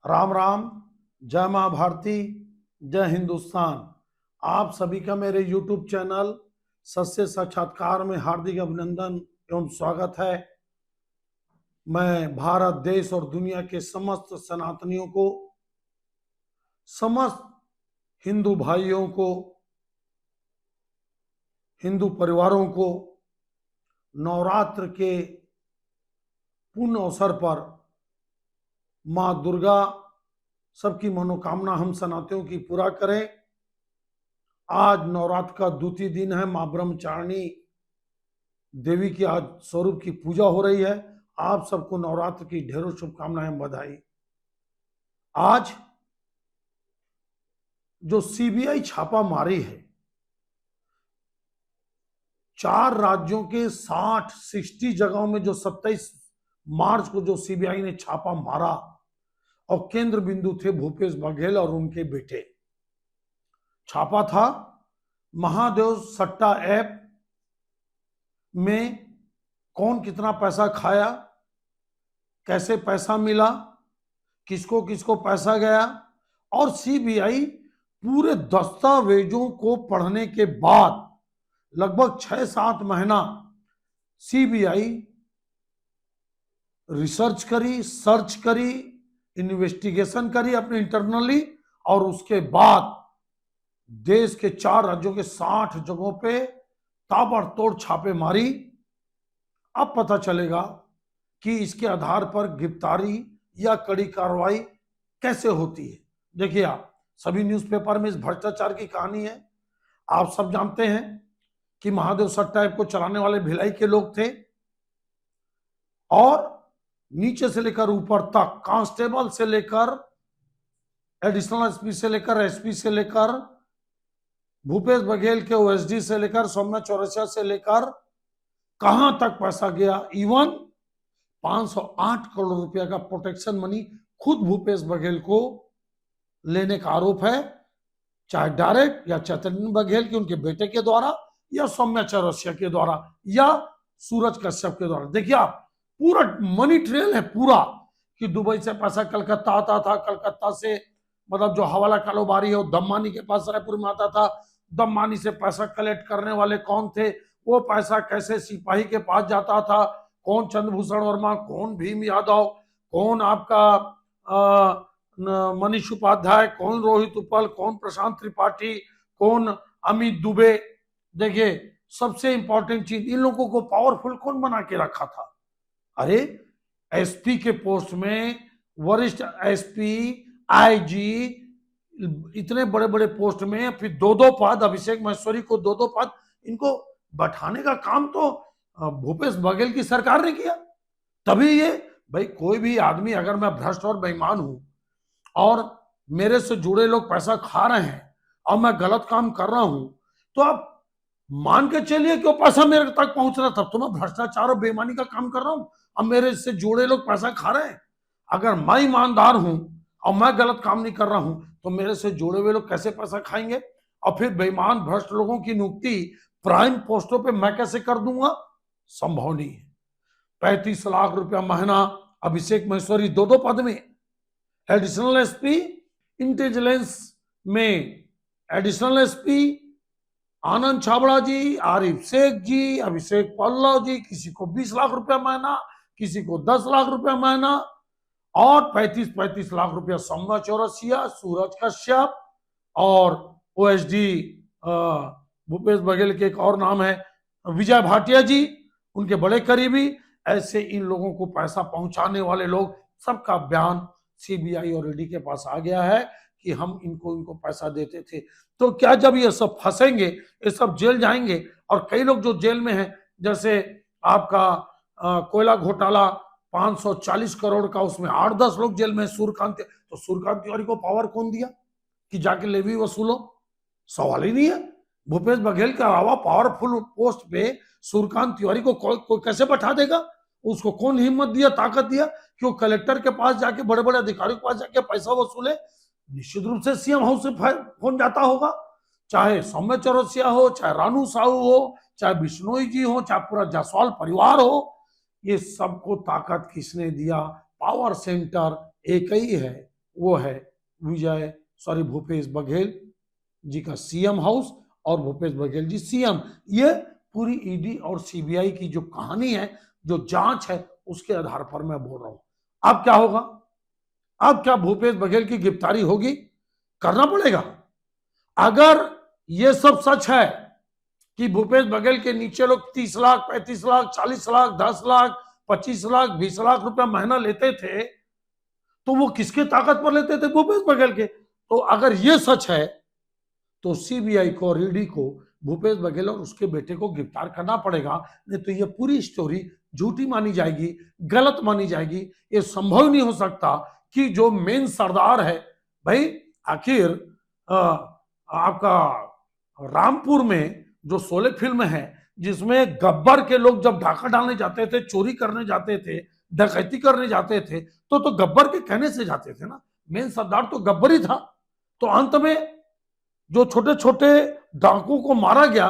राम राम। जय माँ भारती, जय हिंदुस्तान। आप सभी का मेरे YouTube चैनल सत्य साक्षात्कार में हार्दिक अभिनंदन एवं स्वागत है। मैं भारत देश और दुनिया के समस्त सनातनियों को, समस्त हिंदू भाइयों को, हिंदू परिवारों को नवरात्र के पूर्ण अवसर पर माँ दुर्गा सबकी मनोकामना हम सनातनियों की पूरा करें। आज नवरात्र का द्वितीय दिन है। माँ ब्रह्मचारिणी देवी की आज स्वरूप की पूजा हो रही है। आप सबको नवरात्र की ढेरों शुभकामनाएं, बधाई। आज जो सीबीआई छापा मारी है, 4 राज्यों के 60 जगहों में जो 27 मार्च को जो सीबीआई ने छापा मारा, और केंद्र बिंदु थे भूपेश बघेल और उनके बेटे। छापा था महादेव सट्टा ऐप में कौन कितना पैसा खाया, कैसे पैसा मिला, किसको किसको पैसा गया, और सीबीआई पूरे दस्तावेजों को पढ़ने के बाद लगभग 6-7 महीना सीबीआई रिसर्च करी, सर्च करी, इन्वेस्टिगेशन करी अपने इंटरनली, और उसके बाद देश के 4 राज्यों के 60 जगहों पे ताबड़तोड़ छापे मारी। अब पता चलेगा कि इसके आधार पर गिरफ्तारी या कड़ी कार्रवाई कैसे होती है। देखिए, आप सभी न्यूज़पेपर में इस भ्रष्टाचार की कहानी है। आप सब जानते हैं कि महादेव सट्टा ऐप को चलाने वाले भिलाई के लोग थे, और नीचे से लेकर ऊपर तक, कांस्टेबल से लेकर एडिशनल एसपी से लेकर एसपी से लेकर भूपेश बघेल के ओएसडी से लेकर सौम्या चौरसिया से लेकर कहां तक पैसा गया। इवन 508 करोड़ रुपया का प्रोटेक्शन मनी खुद भूपेश बघेल को लेने का आरोप है, चाहे डायरेक्ट या चैतन्य बघेल के उनके बेटे के द्वारा, या सौम्या चौरसिया के द्वारा, या सूरज कश्यप के द्वारा। देखिए, आप पूरा मनी ट्रेल है पूरा, कि दुबई से पैसा कलकत्ता आता था, कलकत्ता से मतलब जो हवाला कारोबारी है वो दम्मानी के पास रायपुर में आता था, दम्मानी से पैसा कलेक्ट करने वाले कौन थे, वो पैसा कैसे सिपाही के पास जाता था, कौन चंद्रभूषण वर्मा, कौन भीम यादव, कौन आपका मनीष उपाध्याय, कौन रोहित उपल, कौन प्रशांत त्रिपाठी, कौन अमित दुबे। देखिए, सबसे इंपॉर्टेंट चीज, इन लोगों को पावरफुल कौन बना के रखा था? अरे, एसपी के पोस्ट में वरिष्ठ एसपी, आईजी, इतने बड़े बड़े पोस्ट में, फिर 2-2 पद, अभिषेक महेश्वरी को 2-2 पद, इनको बैठाने का काम तो भूपेश बघेल की सरकार ने किया। तभी ये, भाई कोई भी आदमी, अगर मैं भ्रष्ट और बेईमान हूं और मेरे से जुड़े लोग पैसा खा रहे हैं और मैं गलत काम कर रहा हूं, तो आप मान के चलिए कि वो पैसा मेरे तक पहुंच रहा, तब तो मैं भ्रष्टाचार और बेईमानी का काम कर रहा हूं। अब मेरे से जुड़े लोग पैसा खा रहे हैं, अगर मैं ईमानदार हूं और मैं गलत काम नहीं कर रहा हूं, तो मेरे से जुड़े हुए लोग कैसे पैसा खाएंगे? और फिर बेईमान भ्रष्ट लोगों की नियुक्ति प्राइम पोस्टों पे मैं कैसे कर दूंगा? संभव नहीं है। 35 लाख रुपया महीना अभिषेक महेश्वरी 2-2 पद में, एडिशनल एसपी इंटेलिजेंस में एडिशनल एसपी आनंद छाबड़ा जी, आरिफ शेख जी, अभिषेक पल्लव जी, किसी को 20 लाख रुपया महीना, किसी को 10 लाख रुपया महीना, और 35-35 लाख रुपया सौम्या चौरसिया, सूरज कश्यप, और ओएसडी भूपेश बघेल के एक और नाम है विजय भाटिया जी, उनके बड़े करीबी। ऐसे इन लोगों को पैसा पहुंचाने वाले लोग सबका बयान सीबीआई और ईडी के पास आ गया है कि हम इनको पैसा देते थे। तो क्या जब ये सब फंसेंगे, ये सब जेल जाएंगे, और कई लोग जो जेल में हैं, जैसे आपका कोयला घोटाला 540 करोड़ का, उसमें 8-10 लोग जेल में, सूर्यकांत, तो सूर्यकांत तिवारी को पावर कौन दिया कि जाके लेवी वसूलो? सवाल ही नहीं है। भूपेश बघेल के अलावा पावरफुल पोस्ट पे सूर्यकांत तिवारी को कोई कैसे बैठा देगा? उसको कौन हिम्मत दिया, ताकत दिया कि वो कलेक्टर के पास जाके, बड़े बड़े अधिकारियों के पास जाके पैसा वसूले? निश्चित रूप से सीएम हाउस से फोन जाता होगा, चाहे सौम्य चौरसिया हो, चाहे रानू साहू हो, चाहे बिश्नोई जी हो, चाहे पूरा जायसवाल परिवार हो। ये सबको ताकत किसने दिया? पावर सेंटर एक ही है, वो है भूपेश बघेल जी का सीएम हाउस और भूपेश बघेल जी सीएम। ये पूरी ईडी और सीबीआई की जो कहानी है, जो जांच है, उसके आधार पर मैं बोल रहा हूं। अब क्या होगा? अब क्या भूपेश बघेल की गिरफ्तारी होगी? करना पड़ेगा। अगर ये सब सच है कि भूपेश बघेल के नीचे लोग 30 लाख, 35 लाख, 40 लाख, 10 लाख, 25 लाख, 20 लाख रुपया महीना लेते थे, तो वो किसके ताकत पर लेते थे? भूपेश बघेल के। तो अगर ये सच है तो सीबीआई को और ईडी को भूपेश बघेल और उसके बेटे को गिरफ्तार करना पड़ेगा, नहीं तो ये पूरी स्टोरी झूठी मानी जाएगी, गलत मानी जाएगी। ये संभव नहीं हो सकता कि जो मेन सरदार है, भाई आखिर आपका रामपुर में जो शोले फिल्म है, जिसमें गब्बर के लोग जब डाका डालने जाते थे, चोरी करने जाते थे, डकैती करने जाते थे, तो गब्बर के कहने से जाते थे ना। मेन सरदार तो गब्बर ही था। तो अंत में जो छोटे छोटे डाकुओं को मारा गया,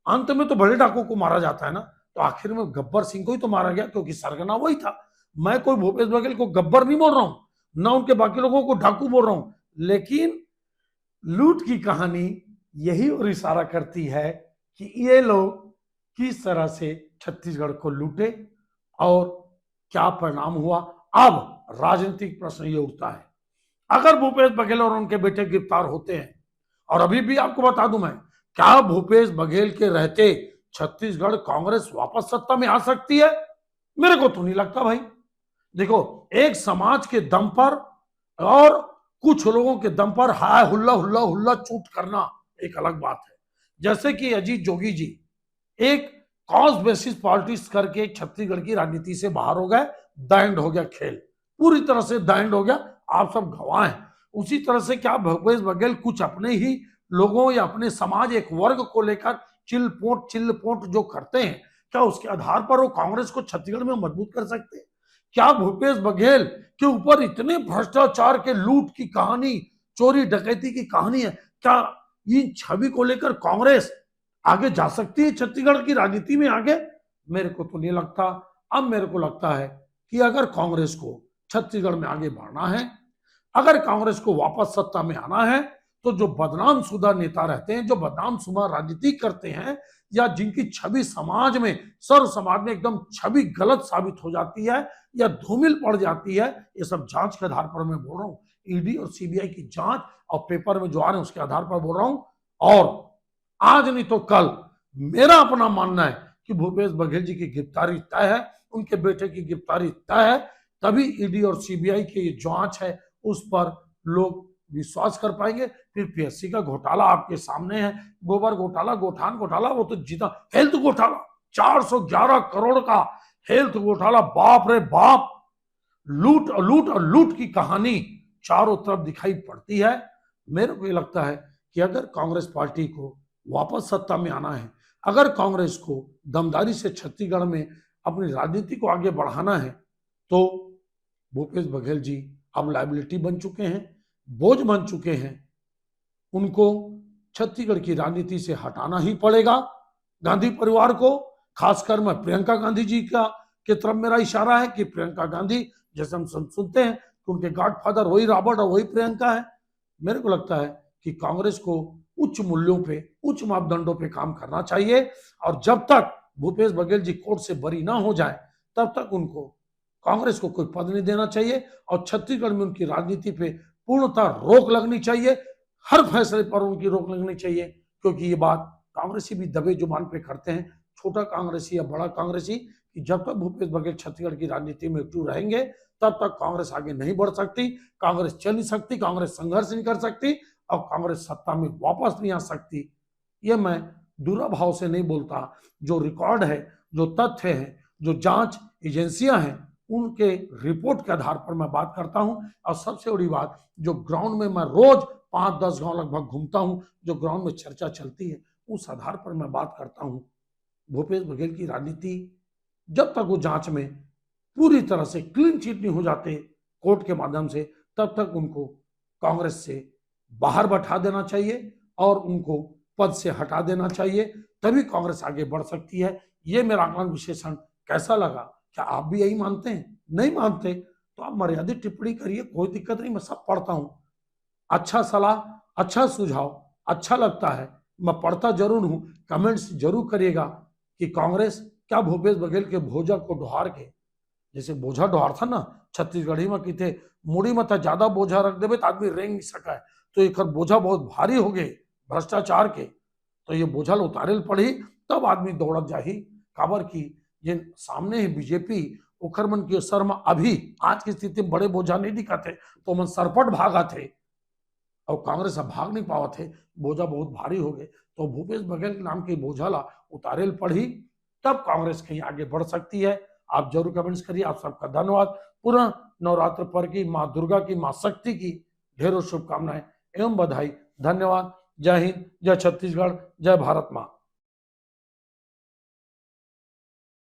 अंत में तो बड़े डाकुओं को मारा जाता है ना। तो आखिर में गब्बर सिंह को ही तो मारा गया, क्योंकि सरगना वही था। मैं कोई भूपेश बघेल को गब्बर नहीं बोल रहा हूं, ना उनके बाकी लोगों को डाकू बोल रहा हूं, लेकिन लूट की कहानी यही और इशारा करती है कि ये लोग किस तरह से छत्तीसगढ़ को लूटे और क्या परिणाम हुआ। अब राजनीतिक प्रश्न ये उठता है, अगर भूपेश बघेल और उनके बेटे गिरफ्तार होते हैं, और अभी भी आपको बता दूं मैं, क्या भूपेश बघेल के रहते छत्तीसगढ़ कांग्रेस वापस सत्ता में आ सकती है? मेरे को तो नहीं लगता भाई। देखो, एक समाज के दम पर और कुछ लोगों के दम पर हाय हुल्ला हुल्ला हुल्ला चूट करना एक अलग बात है। जैसे कि अजीत जोगी जी एक कॉज बेसिस पॉलिटिक्स करके छत्तीसगढ़ की राजनीति से बाहर हो गए, दैंड हो गया खेल, पूरी तरह से दैंड हो गया, आप सब गवाह हैं। उसी तरह से क्या भूपेश बघेल कुछ अपने ही लोगों या अपने समाज एक वर्ग को लेकर चिल्लपोट जो करते हैं, क्या उसके आधार पर वो कांग्रेस को छत्तीसगढ़ में मजबूत कर सकते हैं? क्या भूपेश बघेल के ऊपर इतने भ्रष्टाचार के लूट की कहानी, चोरी डकैती की कहानी है, क्या इन छवि को लेकर कांग्रेस आगे जा सकती है छत्तीसगढ़ की राजनीति में आगे? मेरे को तो नहीं लगता। अब मेरे को लगता है कि अगर कांग्रेस को छत्तीसगढ़ में आगे बढ़ना है, अगर कांग्रेस को वापस सत्ता में आना है, तो जो बदनाम शुदा नेता रहते हैं, जो बदनाम शुदा राजनीति करते हैं, या जिनकी छवि समाज में, सर्व समाज में एकदम छवि गलत साबित हो जाती है या धूमिल पड़ जाती है, ये सब जांच के आधार पर मैं बोल रहा हूं। ईडी और सीबीआई की जांच और पेपर में जो आ रहे हैं उसके आधार पर बोल रहा हूं। और आज नहीं तो कल मेरा अपना मानना है कि भूपेश बघेल जी की गिरफ्तारी तय है, उनके बेटे की गिरफ्तारी तय है, तभी ईडी और सीबीआई की ये जांच है उस पर लोग विश्वास कर पाएंगे। फिर पीएससी का घोटाला आपके सामने है, गोबर घोटाला, गोठान घोटाला, वो तो जीता, हेल्थ घोटाला 411 करोड़ का हेल्थ घोटाला, बाप रे बाप, लूट लूट और लूट की कहानी चारों तरफ दिखाई पड़ती है। मेरे को ये लगता है कि अगर कांग्रेस पार्टी को वापस सत्ता में आना है, अगर कांग्रेस को दमदारी से छत्तीसगढ़ में अपनी राजनीति को आगे बढ़ाना है, तो भूपेश बघेल जी अब लायबिलिटी बन चुके हैं, बोझ बन चुके हैं। उनको छत्तीसगढ़ की राजनीति से हटाना ही पड़ेगा। गांधी परिवार को, खासकर मैं प्रियंका गांधी जी का की तरफ मेरा इशारा है कि प्रियंका गांधी, जैसे हम सुनते हैं कि उनके गॉडफादर वही रॉबर्ट और वही प्रियंका है। मेरे को लगता है कि कांग्रेस को उच्च मूल्यों पे, उच्च मापदंडों पे काम करना चाहिए, और जब तक भूपेश बघेल जी कोर्ट से बरी ना हो जाए, तब तक उनको, कांग्रेस को कोई पद नहीं देना चाहिए, और छत्तीसगढ़ में उनकी राजनीति पे पूर्णतः रोक लगनी चाहिए। हर फैसले पर उनकी रोक लगनी चाहिए, क्योंकि ये बात कांग्रेसी भी दबे जुबान पे करते हैं, छोटा कांग्रेसी या बड़ा कांग्रेसी, कि जब तक भूपेश बघेल छत्तीसगढ़ की राजनीति में एक्टिव रहेंगे, तब तक कांग्रेस आगे नहीं बढ़ सकती, कांग्रेस चल नहीं सकती, कांग्रेस संघर्ष नहीं कर सकती, और कांग्रेस सत्ता में वापस नहीं आ सकती। ये मैं दुराभाव से नहीं बोलता, जो रिकॉर्ड है, जो तथ्य है, जो जांच एजेंसियां हैं, उनके रिपोर्ट के आधार पर मैं बात करता हूं। और सबसे बड़ी बात, जो ग्राउंड में मैं रोज 5-10 गांव लगभग घूमता हूं, जो ग्राउंड में चर्चा चलती है, उस आधार पर मैं बात करता हूं। भूपेश बघेल की राजनीति, जब तक वो जांच में पूरी तरह से क्लीन चिट नहीं हो जाते कोर्ट के माध्यम से, तब तक उनको कांग्रेस से बाहर बैठा देना चाहिए और उनको पद से हटा देना चाहिए, तभी कांग्रेस आगे बढ़ सकती है। ये मेरा आकलन विश्लेषण कैसा लगा? क्या आप भी यही मानते हैं? नहीं मानते तो आप मर्यादित टिप्पणी करिए, कोई दिक्कत नहीं, मैं सब पढ़ता हूं। अच्छा सलाह, अच्छा सुझाव अच्छा लगता है, मैं पढ़ता जरूर हूं। कमेंट्स जरूर करिएगा कि कांग्रेस क्या भूपेश बघेल के भोजा को ढोहार के, जैसे बोझा ढोहार था ना छत्तीसगढ़ी में की थे, मुड़ी में था ज्यादा बोझा रख देवे तो आदमी रेंग नहीं सका है, तो एक बोझा बहुत भारी हो गए भ्रष्टाचार के, तो ये बोझा उतारे पड़ी, तब आदमी दौड़त जाही। काबर की जिन सामने है बीजेपी, ओखर मन के सर में अभी आज की स्थिति में बड़े बोझा नहीं दिखाते, तो मन सरपट भागा थे, और कांग्रेस अब भाग नहीं पावा थे, बोझा बहुत भारी हो गए, तो भूपेश बघेल के नाम के बोझा ला उतारेल पड़ी, तब कांग्रेस कहीं आगे बढ़ सकती है। आप जरूर कमेंट्स करिए। आप सबका धन्यवाद। पुनः नवरात्र पर की माँ दुर्गा की, माँ शक्ति की ढेरों शुभकामनाएं एवं बधाई। धन्यवाद। जय हिंद, जय छत्तीसगढ़, जय भारत माँ।